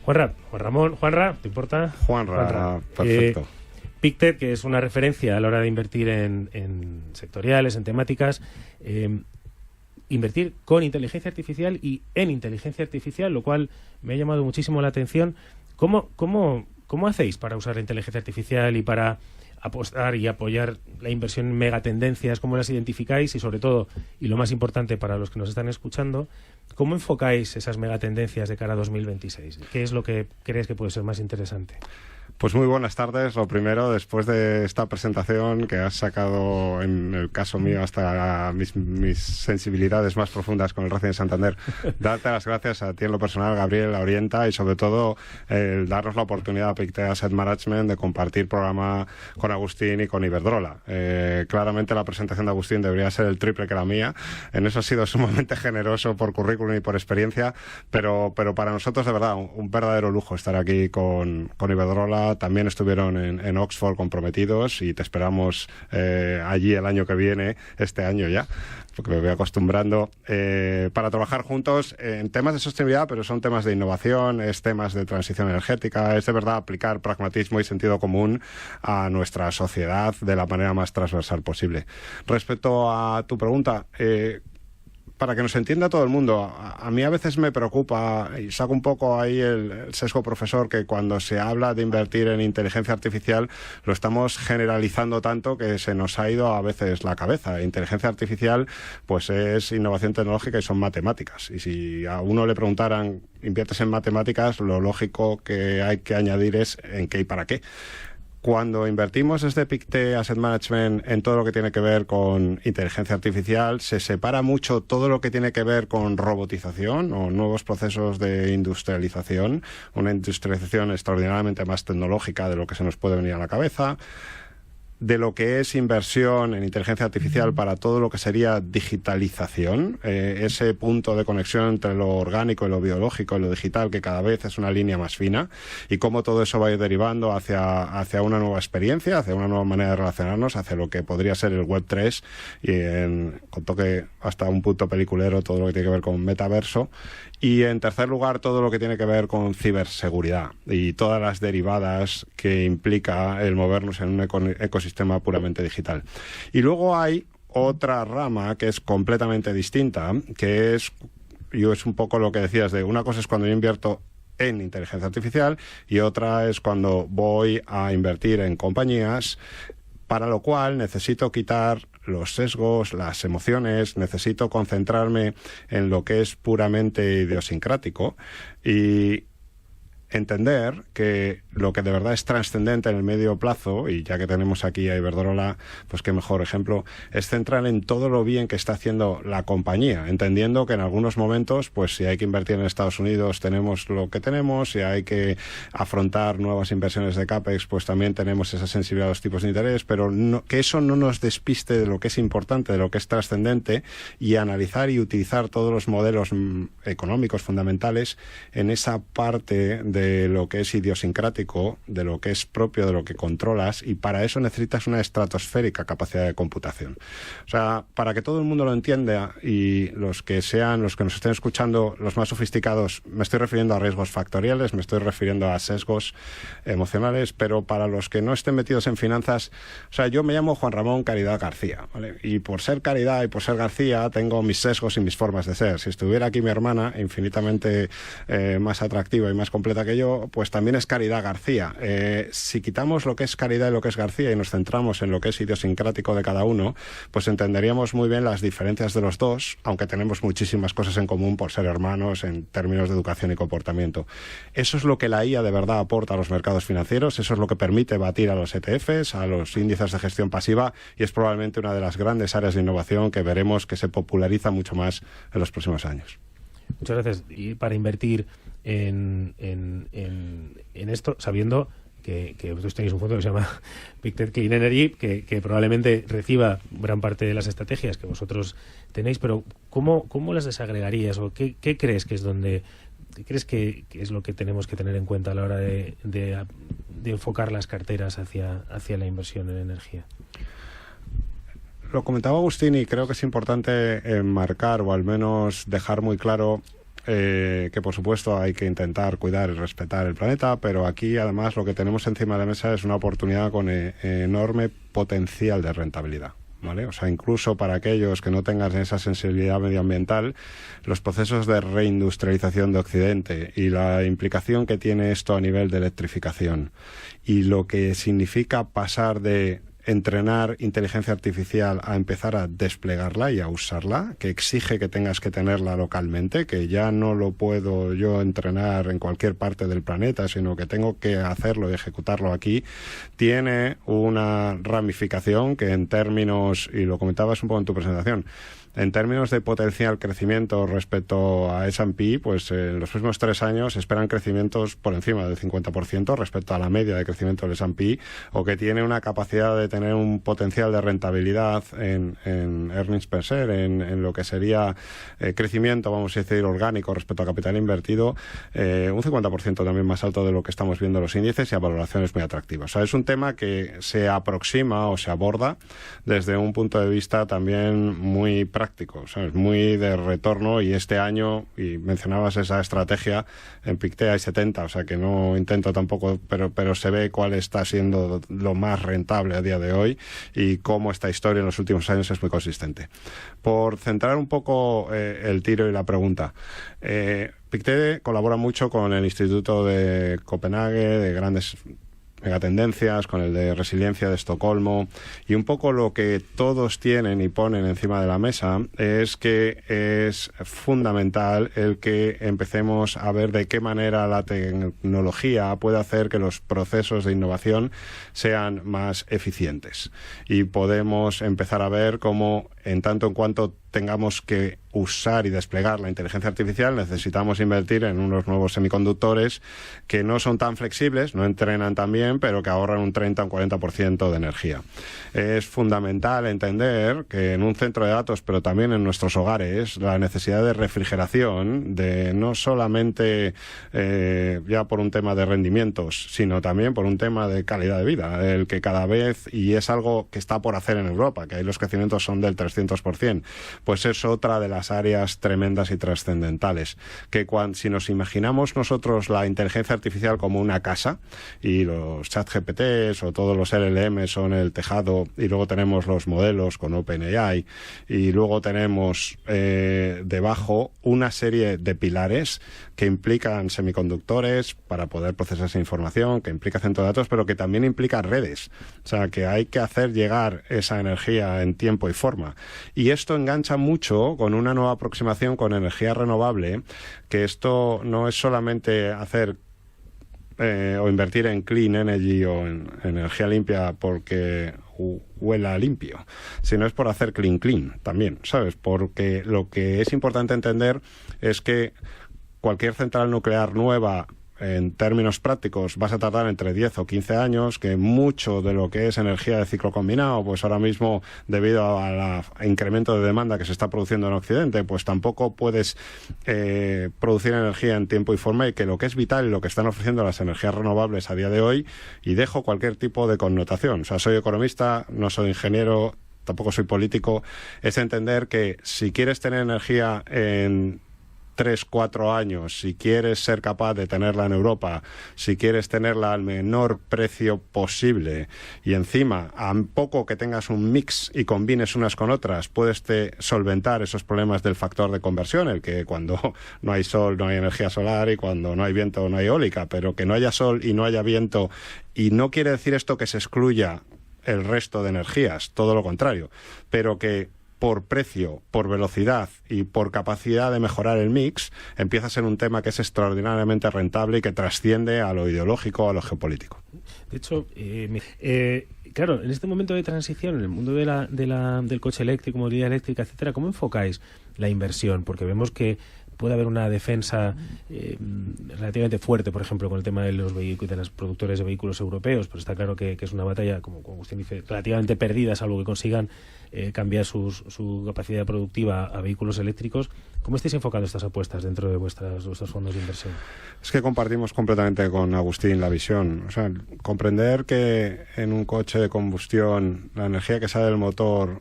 Juanra, ¿te importa? Juanra, perfecto. Pictet, que es una referencia a la hora de invertir en sectoriales, en temáticas, invertir con inteligencia artificial y en inteligencia artificial, lo cual me ha llamado muchísimo la atención. ¿Cómo hacéis para usar la inteligencia artificial y para apostar y apoyar la inversión en megatendencias? ¿Cómo las identificáis? Y sobre todo, y lo más importante para los que nos están escuchando, ¿cómo enfocáis esas megatendencias de cara a 2026? ¿Qué es lo que crees que puede ser más interesante? Pues muy buenas tardes. Lo primero, después de esta presentación que has sacado, en el caso mío, hasta mis sensibilidades más profundas con el Racing de Santander, darte las gracias a ti en lo personal, Gabriel, a Orienta, y sobre todo el darnos la oportunidad a Pictet Asset Management de compartir programa con Agustín y con Iberdrola. Claramente la presentación de Agustín debería ser el triple que la mía. En eso ha sido sumamente generoso por currículum y por experiencia, pero para nosotros, de verdad, un verdadero lujo estar aquí con Iberdrola. También estuvieron en Oxford comprometidos y te esperamos allí el año que viene, este año ya, porque me voy acostumbrando, para trabajar juntos en temas de sostenibilidad, pero son temas de innovación, es temas de transición energética, es de verdad aplicar pragmatismo y sentido común a nuestra sociedad de la manera más transversal posible. Respecto a tu pregunta, para que nos entienda todo el mundo, a mí a veces me preocupa, y saco un poco ahí el sesgo profesor, que cuando se habla de invertir en inteligencia artificial lo estamos generalizando tanto que se nos ha ido a veces la cabeza. Inteligencia artificial pues es innovación tecnológica y son matemáticas. Y si a uno le preguntaran, ¿inviertes en matemáticas?, lo lógico que hay que añadir es ¿en qué y para qué? Cuando invertimos desde Pictet Asset Management en todo lo que tiene que ver con inteligencia artificial, se separa mucho todo lo que tiene que ver con robotización o nuevos procesos de industrialización, una industrialización extraordinariamente más tecnológica de lo que se nos puede venir a la cabeza, de lo que es inversión en inteligencia artificial para todo lo que sería digitalización, ese punto de conexión entre lo orgánico y lo biológico y lo digital, que cada vez es una línea más fina, y cómo todo eso va a ir derivando hacia una nueva experiencia, hacia una nueva manera de relacionarnos, hacia lo que podría ser el Web 3, y con toque hasta un punto peliculero, todo lo que tiene que ver con metaverso. Y en tercer lugar, todo lo que tiene que ver con ciberseguridad y todas las derivadas que implica el movernos en un ecosistema puramente digital. Y luego hay otra rama que es completamente distinta, que es un poco lo que decías, de una cosa es cuando yo invierto en inteligencia artificial y otra es cuando voy a invertir en compañías, para lo cual necesito quitar los sesgos, las emociones, necesito concentrarme en lo que es puramente idiosincrático y entender que lo que de verdad es trascendente en el medio plazo, y ya que tenemos aquí a Iberdrola, pues qué mejor ejemplo, es centrar en todo lo bien que está haciendo la compañía, entendiendo que en algunos momentos, pues si hay que invertir en Estados Unidos tenemos lo que tenemos, si hay que afrontar nuevas inversiones de CAPEX, pues también tenemos esa sensibilidad a los tipos de interés, pero que eso no nos despiste de lo que es importante, de lo que es trascendente, y analizar y utilizar todos los modelos económicos fundamentales en esa parte de lo que es idiosincrático, de lo que es propio, de lo que controlas, y para eso necesitas una estratosférica capacidad de computación. O sea, para que todo el mundo lo entienda, y los que nos estén escuchando, los más sofisticados, me estoy refiriendo a riesgos factoriales, me estoy refiriendo a sesgos emocionales, pero para los que no estén metidos en finanzas, o sea, yo me llamo Juan Ramón Caridad García, ¿vale? Y por ser Caridad y por ser García tengo mis sesgos y mis formas de ser. Si estuviera aquí mi hermana, infinitamente más atractiva y más completa que yo, pues también es Caridad García. Si quitamos lo que es Caridad y lo que es García y nos centramos en lo que es idiosincrático de cada uno, pues entenderíamos muy bien las diferencias de los dos, aunque tenemos muchísimas cosas en común por ser hermanos en términos de educación y comportamiento. Eso es lo que la IA de verdad aporta a los mercados financieros, eso es lo que permite batir a los ETFs, a los índices de gestión pasiva, y es probablemente una de las grandes áreas de innovación que veremos que se populariza mucho más en los próximos años. Muchas gracias. Y para invertir en esto, sabiendo que vosotros tenéis un fondo que se llama Pictet Clean Energy, que probablemente reciba gran parte de las estrategias que vosotros tenéis, pero ¿cómo las desagregarías? ¿O qué crees que es que es lo que tenemos que tener en cuenta a la hora de enfocar las carteras hacia la inversión en energía? Lo comentaba Agustín y creo que es importante enmarcar o al menos dejar muy claro que por supuesto hay que intentar cuidar y respetar el planeta, pero aquí además lo que tenemos encima de la mesa es una oportunidad con enorme potencial de rentabilidad. ¿Vale? O sea, incluso para aquellos que no tengan esa sensibilidad medioambiental, los procesos de reindustrialización de Occidente y la implicación que tiene esto a nivel de electrificación y lo que significa pasar de entrenar inteligencia artificial a empezar a desplegarla y a usarla, que exige que tengas que tenerla localmente, que ya no lo puedo yo entrenar en cualquier parte del planeta, sino que tengo que hacerlo y ejecutarlo aquí, tiene una ramificación que en términos, y lo comentabas un poco en tu presentación, en términos de potencial crecimiento respecto a S&P, pues en los próximos 3 años esperan crecimientos por encima del 50% respecto a la media de crecimiento del S&P, o que tiene una capacidad de tener un potencial de rentabilidad en earnings per share, en lo que sería crecimiento, vamos a decir, orgánico respecto a capital invertido, un 50% también más alto de lo que estamos viendo en los índices y a valoraciones muy atractivas. O sea, es un tema que se aproxima o se aborda desde un punto de vista también muy práctico, ¿sabes? Muy de retorno, y este año, y mencionabas esa estrategia, en Pictet hay 70, o sea que no intento tampoco, pero se ve cuál está siendo lo más rentable a día de hoy y cómo esta historia en los últimos años es muy consistente. Por centrar un poco el tiro y la pregunta, Pictet colabora mucho con el Instituto de Copenhague, de grandes megatendencias, con el de resiliencia de Estocolmo, y un poco lo que todos tienen y ponen encima de la mesa es que es fundamental el que empecemos a ver de qué manera la tecnología puede hacer que los procesos de innovación sean más eficientes, y podemos empezar a ver cómo, en tanto en cuanto tengamos que usar y desplegar la inteligencia artificial, necesitamos invertir en unos nuevos semiconductores que no son tan flexibles, no entrenan tan bien, pero que ahorran un 30 o un 40% de energía. Es fundamental entender que en un centro de datos, pero también en nuestros hogares, la necesidad de refrigeración, de no solamente ya por un tema de rendimientos, sino también por un tema de calidad de vida, el que cada vez, y es algo que está por hacer en Europa, que ahí los crecimientos son del 300%, pues es otra de las áreas tremendas y trascendentales, que si nos imaginamos nosotros la inteligencia artificial como una casa, y los ChatGPTs o todos los LLM son el tejado, y luego tenemos los modelos con OpenAI, y luego tenemos debajo una serie de pilares que implican semiconductores para poder procesar esa información, que implica centro de datos, pero que también implica redes. O sea, que hay que hacer llegar esa energía en tiempo y forma. Y esto engancha mucho con una nueva aproximación con energía renovable, que esto no es solamente hacer o invertir en clean energy o en energía limpia porque huela limpio, sino es por hacer clean también, ¿sabes? Porque lo que es importante entender es que cualquier central nuclear nueva, en términos prácticos, vas a tardar entre 10 o 15 años, que mucho de lo que es energía de ciclo combinado, pues ahora mismo, debido al incremento de demanda que se está produciendo en Occidente, pues tampoco puedes producir energía en tiempo y forma, y que lo que es vital y lo que están ofreciendo las energías renovables a día de hoy, y dejo cualquier tipo de connotación, o sea, soy economista, no soy ingeniero, tampoco soy político, es entender que si quieres tener energía en 3-4 años, si quieres ser capaz de tenerla en Europa, si quieres tenerla al menor precio posible, y encima, a poco que tengas un mix y combines unas con otras, puedes solventar esos problemas del factor de conversión, el que cuando no hay sol no hay energía solar, y cuando no hay viento no hay eólica, pero que no haya sol y no haya viento, y no quiere decir esto que se excluya el resto de energías, todo lo contrario, pero que por precio, por velocidad y por capacidad de mejorar el mix, empieza a ser un tema que es extraordinariamente rentable y que trasciende a lo ideológico, a lo geopolítico. De hecho, claro, en este momento de transición, en el mundo del coche eléctrico, movilidad eléctrica, etcétera, ¿cómo enfocáis la inversión? Porque vemos que puede haber una defensa relativamente fuerte, por ejemplo, con el tema de los vehículos, de los productores de vehículos europeos, pero está claro que es una batalla, como usted dice, relativamente perdida, salvo que consigan cambiar su capacidad productiva a vehículos eléctricos. ¿Cómo estáis enfocando estas apuestas dentro de vuestros fondos de inversión? Es que compartimos completamente con Agustín la visión. O sea, comprender que en un coche de combustión la energía que sale del motor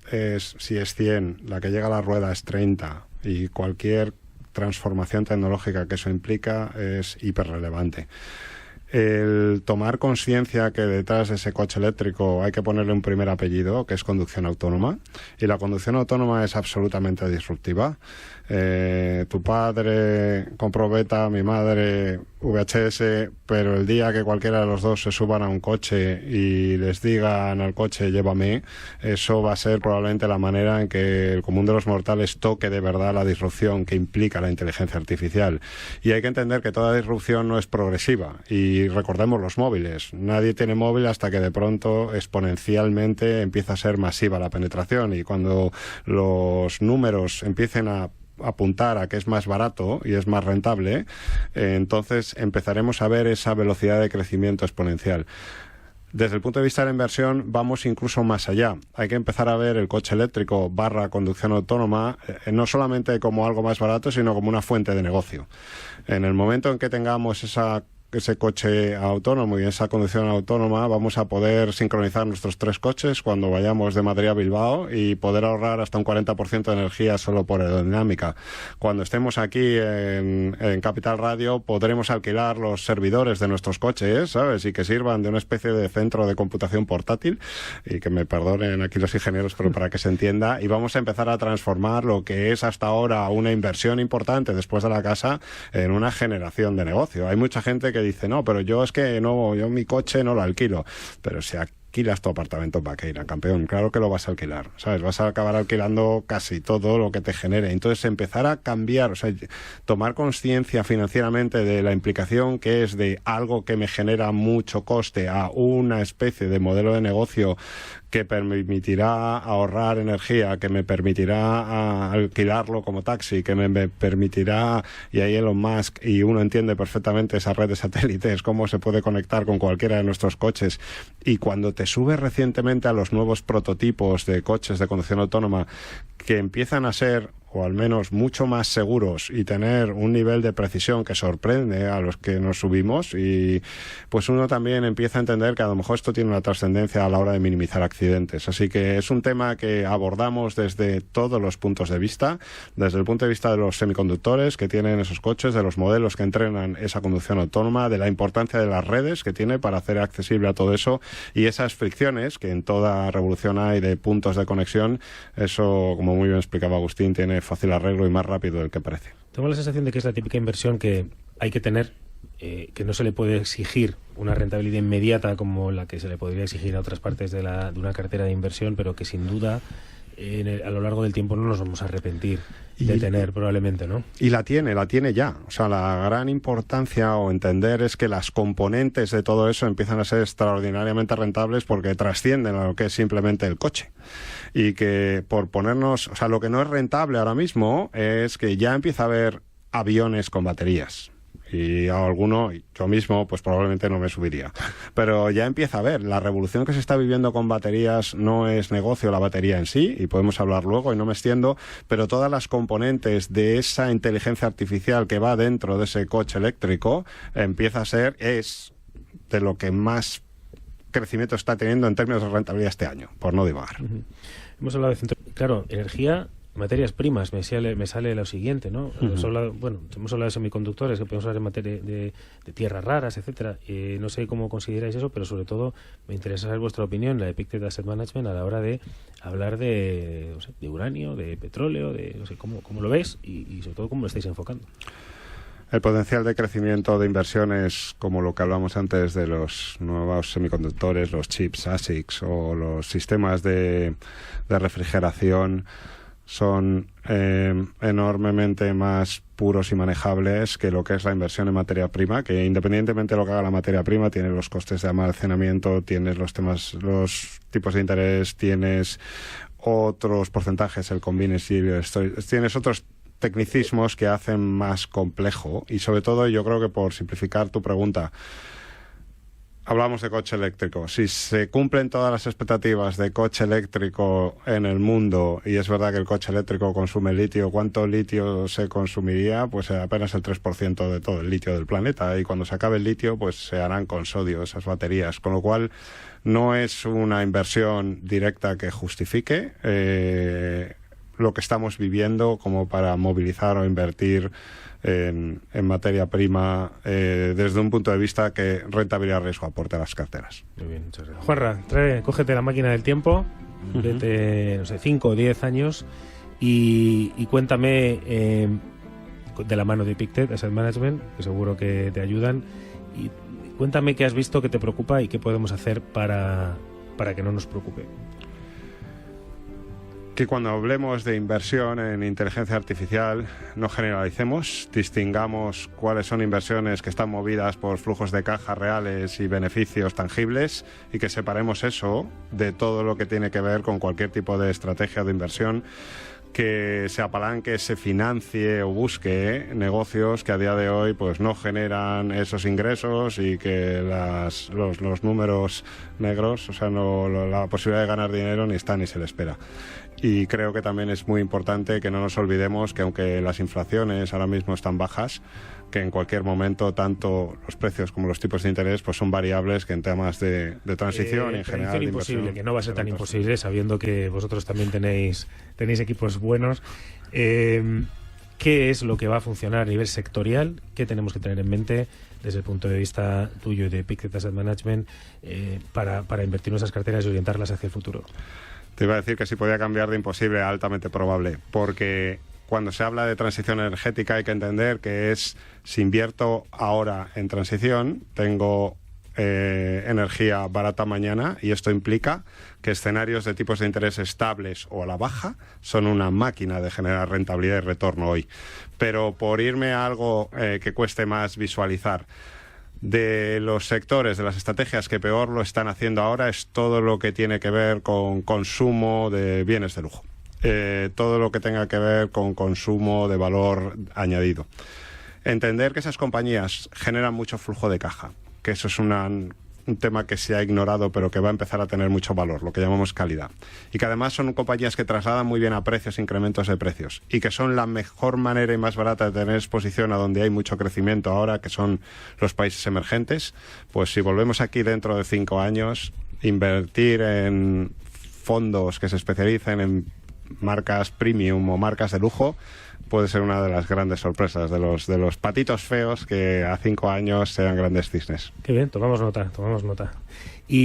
si es 100, la que llega a la rueda es 30, y cualquier transformación tecnológica que eso implica es hiperrelevante. El tomar conciencia que detrás de ese coche eléctrico hay que ponerle un primer apellido, que es conducción autónoma, y la conducción autónoma es absolutamente disruptiva. Tu padre compró Beta, mi madre VHS, pero el día que cualquiera de los dos se suban a un coche y les digan al coche llévame, eso va a ser probablemente la manera en que el común de los mortales toque de verdad la disrupción que implica la inteligencia artificial. Y hay que entender que toda disrupción no es progresiva. Y recordemos los móviles. Nadie tiene móvil hasta que de pronto exponencialmente empieza a ser masiva la penetración, y cuando los números empiecen a apuntar a que es más barato y es más rentable, entonces empezaremos a ver esa velocidad de crecimiento exponencial. Desde el punto de vista de la inversión vamos incluso más allá. Hay que empezar a ver el coche eléctrico / conducción autónoma no solamente como algo más barato, sino como una fuente de negocio. En el momento en que tengamos ese coche autónomo y esa conducción autónoma, vamos a poder sincronizar nuestros 3 coches cuando vayamos de Madrid a Bilbao y poder ahorrar hasta un 40% de energía solo por aerodinámica. Cuando estemos aquí en Capital Radio podremos alquilar los servidores de nuestros coches, ¿sabes? Y que sirvan de una especie de centro de computación portátil, y que me perdonen aquí los ingenieros, pero para que se entienda, y vamos a empezar a transformar lo que es hasta ahora una inversión importante después de la casa en una generación de negocio. Hay mucha gente que dice, no, pero yo mi coche no lo alquilo. Pero si alquilas tu apartamento para que ir a campeón, claro que lo vas a alquilar, ¿sabes? Vas a acabar alquilando casi todo lo que te genere. Entonces empezar a cambiar, o sea, tomar conciencia financieramente de la implicación que es de algo que me genera mucho coste a una especie de modelo de negocio que permitirá ahorrar energía, que me permitirá alquilarlo como taxi, que me permitirá, y ahí Elon Musk, y uno entiende perfectamente esa red de satélites, cómo se puede conectar con cualquiera de nuestros coches. Y cuando te subes recientemente a los nuevos prototipos de coches de conducción autónoma que empiezan a ser, o al menos mucho más seguros, y tener un nivel de precisión que sorprende a los que nos subimos, y pues uno también empieza a entender que a lo mejor esto tiene una trascendencia a la hora de minimizar accidentes. Así que es un tema que abordamos desde todos los puntos de vista, desde el punto de vista de los semiconductores que tienen esos coches, de los modelos que entrenan esa conducción autónoma, de la importancia de las redes que tiene para hacer accesible a todo eso, y esas fricciones que en toda revolución hay de puntos de conexión. Eso, como muy bien explicaba Agustín, tiene fácil arreglo y más rápido del que parece. Tengo la sensación de que es la típica inversión que hay que tener, que no se le puede exigir una rentabilidad inmediata como la que se le podría exigir a otras partes de una cartera de inversión, pero que sin duda a lo largo del tiempo no nos vamos a arrepentir de tener, probablemente, ¿no? Y la tiene ya. O sea, la gran importancia o entender es que las componentes de todo eso empiezan a ser extraordinariamente rentables porque trascienden a lo que es simplemente el coche. Y que por ponernos, o sea, lo que no es rentable ahora mismo es que ya empieza a haber aviones con baterías. Y a alguno, yo mismo, pues probablemente no me subiría. Pero ya empieza a ver, la revolución que se está viviendo con baterías no es negocio la batería en sí, y podemos hablar luego y no me extiendo, pero todas las componentes de esa inteligencia artificial que va dentro de ese coche eléctrico empieza a ser, es de lo que más crecimiento está teniendo en términos de rentabilidad este año, por no divagar. Hemos hablado de claro, energía, materias primas, me sale lo siguiente, ¿no? Hemos hablado de semiconductores, que podemos hablar en materia de tierras raras, etcétera. No sé cómo consideráis eso, pero sobre todo me interesa saber vuestra opinión, la de Pictet Asset Management, a la hora de hablar de uranio, de petróleo, de no sé cómo lo ves y sobre todo cómo lo estáis enfocando. El potencial de crecimiento de inversiones, como lo que hablamos antes de los nuevos semiconductores, los chips ASICs o los sistemas de refrigeración, son enormemente más puros y manejables que lo que es la inversión en materia prima, que independientemente de lo que haga la materia prima, tienes los costes de almacenamiento, tienes los tipos de interés, tienes otros porcentajes, el convenience yield, tienes otros tecnicismos que hacen más complejo. Y sobre todo, yo creo que por simplificar tu pregunta, hablamos de coche eléctrico. Si se cumplen todas las expectativas de coche eléctrico en el mundo, y es verdad que el coche eléctrico consume litio, ¿cuánto litio se consumiría? Pues apenas el 3% de todo el litio del planeta. Y cuando se acabe el litio, pues se harán con sodio esas baterías. Con lo cual, no es una inversión directa que justifique. lo que estamos viviendo como para movilizar o invertir en materia prima desde un punto de vista que rentabilidad-riesgo aporte a las carteras. Muy bien, muchas gracias. Juanra, cógete la máquina del tiempo, vete, no sé, 5 o 10 años y cuéntame de la mano de Pictet Asset Management, que seguro que te ayudan, y cuéntame qué has visto que te preocupa y qué podemos hacer para que no nos preocupe. Que cuando hablemos de inversión en inteligencia artificial no generalicemos, distingamos cuáles son inversiones que están movidas por flujos de caja reales y beneficios tangibles, y que separemos eso de todo lo que tiene que ver con cualquier tipo de estrategia de inversión que se apalanque, se financie o busque negocios que a día de hoy pues no generan esos ingresos, y que los números negros, o sea, la posibilidad de ganar dinero ni está ni se le espera. Y creo que también es muy importante que no nos olvidemos que aunque las inflaciones ahora mismo están bajas, que en cualquier momento tanto los precios como los tipos de interés pues son variables que en temas de transición y en general de imposible, que no va a ser tan imposible, sabiendo que vosotros también tenéis equipos buenos. ¿Qué es lo que va a funcionar a nivel sectorial? ¿Qué tenemos que tener en mente desde el punto de vista tuyo y de Pictet Asset Management para invertir nuestras carteras y orientarlas hacia el futuro? Te iba a decir que si podía cambiar de imposible a altamente probable, porque cuando se habla de transición energética hay que entender que si invierto ahora en transición, tengo energía barata mañana, y esto implica que escenarios de tipos de interés estables o a la baja son una máquina de generar rentabilidad y retorno hoy. Pero por irme a algo que cueste más visualizar, de los sectores, de las estrategias que peor lo están haciendo ahora, es todo lo que tiene que ver con consumo de bienes de lujo. Todo lo que tenga que ver con consumo de valor añadido. Entender que esas compañías generan mucho flujo de caja, que eso es un tema que se ha ignorado pero que va a empezar a tener mucho valor, lo que llamamos calidad. Y que además son compañías que trasladan muy bien a precios, incrementos de precios, y que son la mejor manera y más barata de tener exposición a donde hay mucho crecimiento ahora, que son los países emergentes. Pues si volvemos aquí dentro de 5 años, invertir en fondos que se especialicen en marcas premium o marcas de lujo puede ser una de las grandes sorpresas de los patitos feos que a 5 años sean grandes cisnes. Qué bien, tomamos nota.